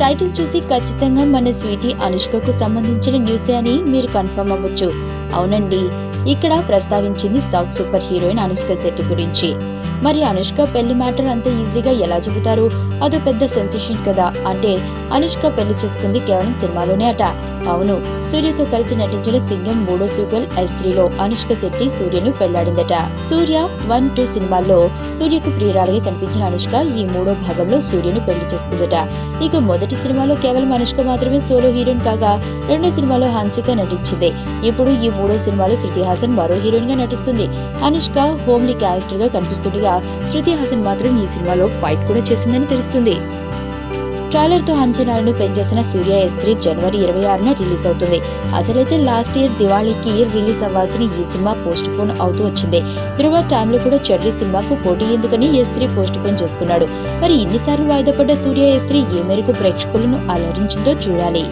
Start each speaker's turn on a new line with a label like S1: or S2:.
S1: Title చూసి ఖచ్చితంగా మన స్వీటీ అనుష్కకు సంబంధించిన న్యూసే అని మీరు కన్ఫర్మ్ అవ్వచ్చు. అవునండి, ఇక్కడ ప్రస్తావించింది south super heroine Anushka Shetty గురించి. మరి అనుష్క పెళ్లి మ్యాటర్ అంత ఈజీగా ఎలా చెబుతారు? అదో పెద్ద సెన్సేషన్ కదా. అంటే అనుష్క పెళ్లి చేసుకుంది కేవలం సినిమాలోనే అట. అవును, సూర్యతో కలిసి నటించిన సింగం 3వ సీక్వెల్ S3లో అనుష్క శెట్టి సూర్యను పెళ్లాడిందట. సూర్య 1, 2 సినిమాల్లో సూర్యకు ప్రియురాలిగా కనిపించిన అనుష్క ఈ 3వ భాగంలో సూర్యను పెళ్లి చేసుకుందట. ఇక మొదటి సినిమాలో కేవలం అనుష్క మాత్రమే సోలో హీరోయిన్ కాగా, రెండో సినిమాలో హన్సిక నటించింది. ఇప్పుడు ఈ 3వ సినిమాలో శృతి హాసన్ మరో హీరోయిన్ గా నటిస్తుంది. అనుష్క హోమ్లీ క్యారెక్టర్ గా కనిపిస్తుండగా, శృతి హాసన్ మాత్రం ఈ సినిమాలో ఫైట్ కూడా చేసిందని తెలుస్తుంది. ట్రైలర్ తో అంచనాలను పెంచేసిన సూర్య S3 జనవరి 26న రిలీజ్ అవుతుంది. అసలైతే లాస్ట్ ఇయర్ దివాళీకి రిలీజ్ అవ్వాల్సిన ఈ సినిమా పోస్ట్ పోన్ అవుతూ వచ్చింది. ధృవ టైంలో కూడా చెర్రీ సినిమాకు పోటీ ఎందుకని S3 పోస్ట్ పోన్ చేసుకున్నాడు. మరి ఇన్నిసార్లు వాయిదా పడ్డ సూర్య S3 ఏ మేరకు ప్రేక్షకులను అలరించిందో చూడాలి.